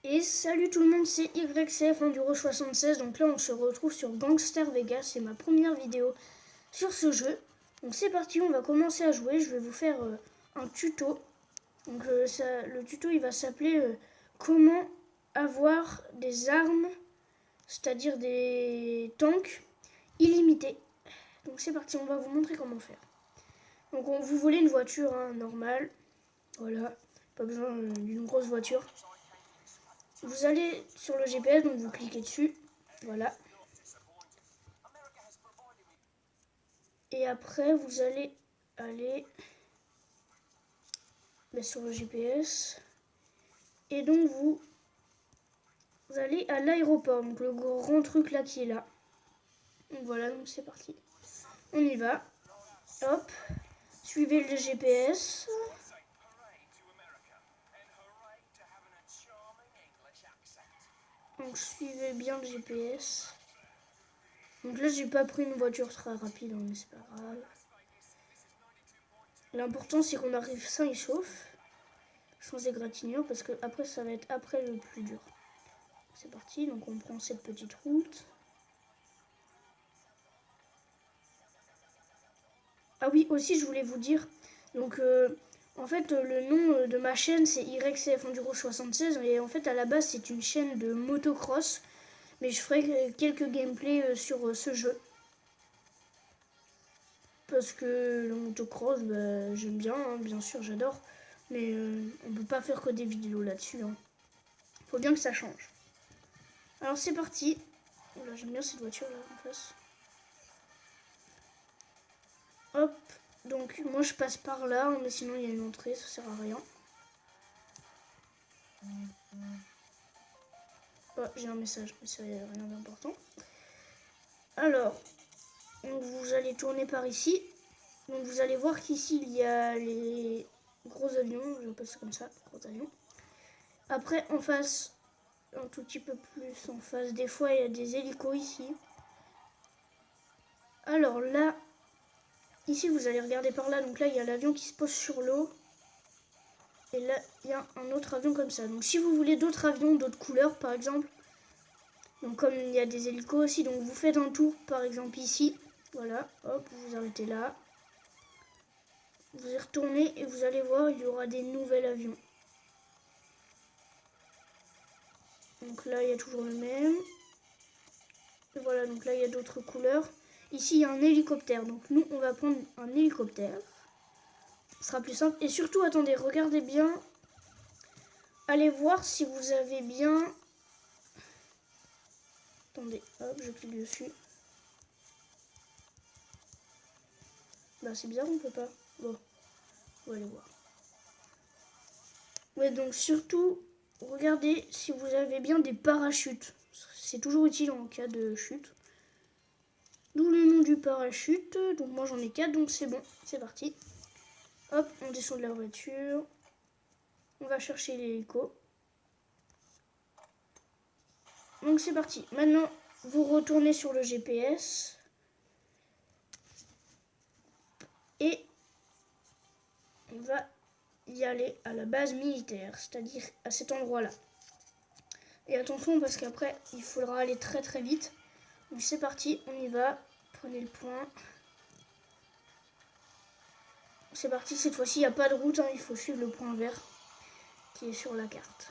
Et salut tout le monde, c'est YCF Enduro 76. Donc là on se retrouve sur Gangster Vegas, c'est ma première vidéo sur ce jeu. Donc c'est parti, on va commencer à jouer. Je vais vous faire un tuto. Donc le tuto il va s'appeler comment avoir des armes, c'est-à-dire des tanks illimités. Donc c'est parti, on va vous montrer comment faire. Donc vous volez une voiture normale, voilà, pas besoin d'une grosse voiture. Vous allez sur le GPS, donc vous cliquez dessus, voilà. Et après, vous allez aller sur le GPS. Et donc, vous allez à l'aéroport, donc le grand truc là qui est là. Donc voilà, donc c'est parti. On y va. Hop. Suivez le GPS. Donc suivez bien le GPS. Donc là, j'ai pas pris une voiture très rapide, mais c'est pas grave. L'important, c'est qu'on arrive sain et sauf, sans égratignure, parce que après, ça va être après le plus dur. C'est parti, donc on prend cette petite route. Ah oui, aussi, je voulais vous dire, donc en fait, le nom de ma chaîne, c'est YCF Enduro 76, et en fait, à la base, c'est une chaîne de motocross, mais je ferai quelques gameplays sur ce jeu. Parce que le motocross, j'aime bien, bien sûr, j'adore. Mais on peut pas faire que des vidéos là-dessus. Faut bien que ça change. Alors c'est parti. Oh là, j'aime bien cette voiture là en face. Hop. Donc moi je passe par là, mais sinon il y a une entrée, ça sert à rien. Oh, j'ai un message, mais ça n'a rien d'important. Alors, donc vous allez tourner par ici. Donc vous allez voir qu'ici il y a les gros avions, je appelle ça comme ça, gros avions. Après en face, un tout petit peu plus en face, des fois il y a des hélicos ici. Alors là, ici vous allez regarder par là, donc là il y a l'avion qui se pose sur l'eau. Et là il y a un autre avion comme ça. Donc si vous voulez d'autres avions, d'autres couleurs par exemple, donc comme il y a des hélicos aussi, donc vous faites un tour par exemple ici. Voilà, hop, vous vous arrêtez là. Vous y retournez et vous allez voir, il y aura des nouveaux avions. Donc là il y a toujours le même. Et voilà, donc là il y a d'autres couleurs. Ici il y a un hélicoptère, donc nous on va prendre un hélicoptère. Ce sera plus simple. Et surtout, attendez, regardez bien. Allez voir si vous avez bien... Attendez, hop, je clique dessus. Bah c'est bizarre, on peut pas. Bon, on va aller voir. Ouais, donc surtout, regardez si vous avez bien des parachutes. C'est toujours utile en cas de chute. D'où le nom du parachute. Donc moi j'en ai 4, donc c'est bon, c'est parti. Hop, on descend de la voiture. On va chercher l'hélico. Donc c'est parti. Maintenant, vous retournez sur le GPS. Et on va y aller à la base militaire, c'est-à-dire à cet endroit-là. Et attention parce qu'après, il faudra aller très très vite. Donc c'est parti, on y va. Prenez le point. C'est parti, cette fois-ci, il n'y a pas de route, il faut suivre le point vert qui est sur la carte.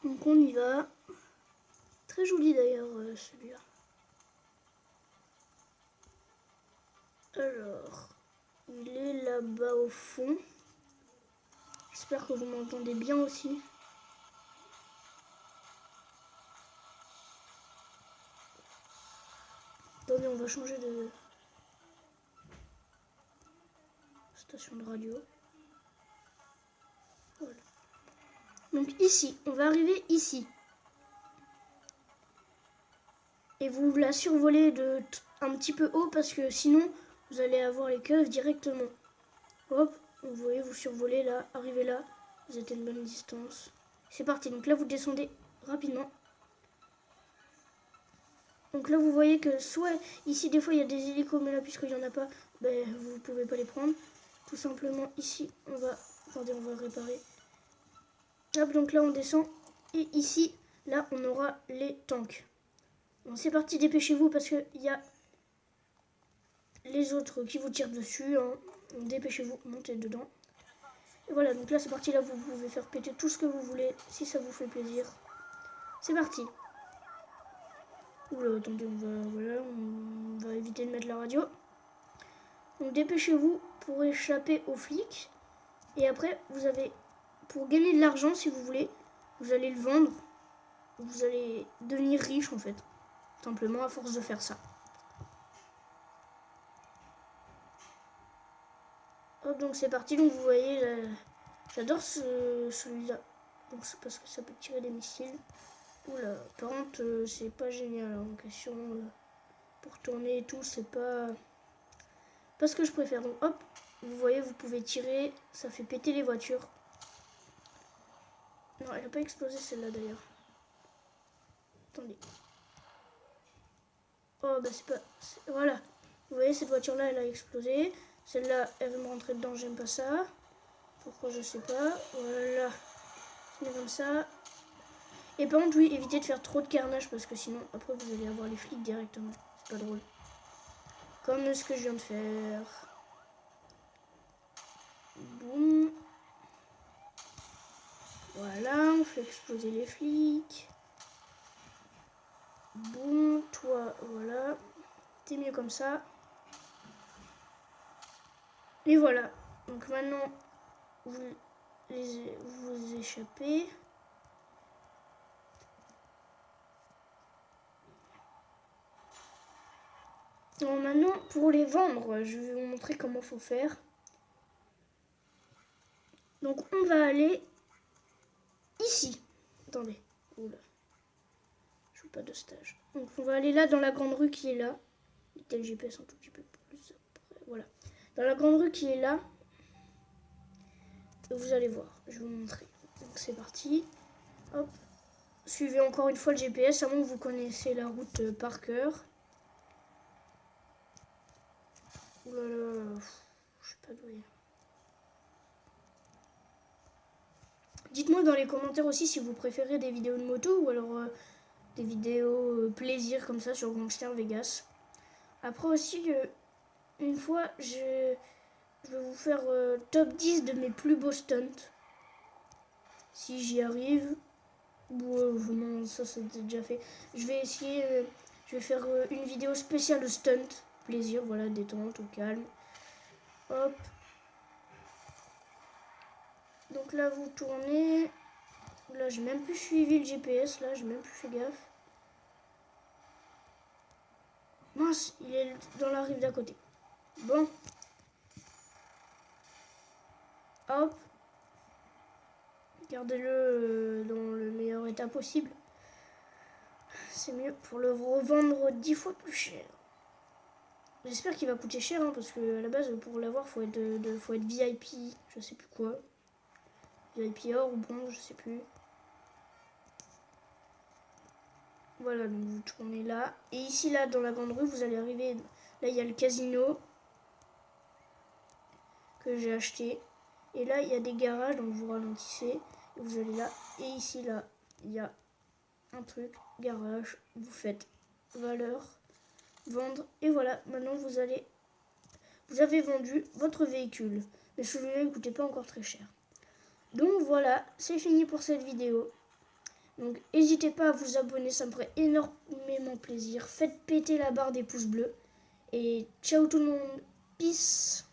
Donc on y va. Très joli d'ailleurs celui-là. Alors, il est là-bas au fond. J'espère que vous m'entendez bien aussi. Attendez, on va changer de station de radio. Voilà. Donc ici, on va arriver ici. Et vous la survolez de un petit peu haut parce que sinon, vous allez avoir les keufs directement. Hop, vous voyez, vous survolez là, arrivez là. Vous êtes à une bonne distance. C'est parti, donc là vous descendez rapidement. Donc là vous voyez que soit ici des fois il y a des hélicos, mais là puisqu'il n'y en a pas, vous ne pouvez pas les prendre. Tout simplement ici on va Attendez, on va réparer. Hop, donc là on descend. Et ici, là on aura les tanks. Bon, c'est parti, dépêchez-vous parce qu'il y a les autres qui vous tirent dessus. Hein. Donc, dépêchez-vous, montez dedans. Et voilà, donc là c'est parti, là vous pouvez faire péter tout ce que vous voulez si ça vous fait plaisir. C'est parti. Oula, attendez, on va éviter de mettre la radio. Donc dépêchez-vous pour échapper aux flics. Et après, vous avez, pour gagner de l'argent si vous voulez, vous allez le vendre. Vous allez devenir riche en fait. Simplement à force de faire ça. Hop, donc c'est parti. Donc vous voyez, j'adore celui-là. Donc c'est parce que ça peut tirer des missiles. Oula, par contre, c'est pas génial en question. Pour tourner et tout, c'est pas ce que je préfère. Donc hop, vous voyez, vous pouvez tirer. Ça fait péter les voitures. Non, elle n'a pas explosé celle-là d'ailleurs. Attendez. Oh, bah c'est pas... Voilà. Vous voyez, cette voiture-là, elle a explosé. Celle-là, elle veut me rentrer dedans, j'aime pas ça. Pourquoi, je sais pas. Voilà. C'est comme ça. Et par contre, oui, évitez de faire trop de carnage parce que sinon, après, vous allez avoir les flics directement. C'est pas drôle. Comme ce que je viens de faire. Boum. Voilà, on fait exploser les flics. Boum, toi, voilà. T'es mieux comme ça. Et voilà. Donc maintenant, vous échappez. Donc maintenant, pour les vendre, je vais vous montrer comment il faut faire. Donc on va aller ici. Attendez. Oula. Je veux pas de stage. Donc on va aller là dans la grande rue qui est là. Mettez le GPS un tout petit peu plus après. Voilà. Dans la grande rue qui est là. Vous allez voir. Je vais vous montrer. Donc c'est parti. Hop. Suivez encore une fois le GPS, à moins que vous connaissez la route par cœur. Ouh là là. Je sais pas d'où il est. Dites-moi dans les commentaires aussi si vous préférez des vidéos de moto ou alors des vidéos plaisir comme ça sur Gangster Vegas. Après aussi, une fois, je vais vous faire top 10 de mes plus beaux stunts. Si j'y arrive. Non, ça c'est déjà fait. Je vais essayer, je vais faire une vidéo spéciale stunt. Plaisir, voilà, détente, au calme. Hop. Donc là, vous tournez. Là, j'ai même plus suivi le GPS. Là, j'ai même plus fait gaffe. Mince, il est dans la rive d'à côté. Bon. Hop. Gardez-le dans le meilleur état possible. C'est mieux pour le revendre 10 fois plus cher. J'espère qu'il va coûter cher, hein, parce que à la base, pour l'avoir, faut être VIP, je sais plus quoi. VIP or ou bronze, je sais plus. Voilà, donc vous tournez là. Et ici, là, dans la grande rue, vous allez arriver. Là, il y a le casino que j'ai acheté. Et là, il y a des garages, donc vous ralentissez. Et vous allez là. Et ici, là, il y a un truc, garage. Vous faites valeur, vendre. Et voilà, maintenant, vous avez vendu votre véhicule. Mais celui-là, il ne coûtait pas encore très cher. Donc voilà, c'est fini pour cette vidéo. Donc n'hésitez pas à vous abonner, ça me ferait énormément plaisir. Faites péter la barre des pouces bleus. Et ciao tout le monde, peace.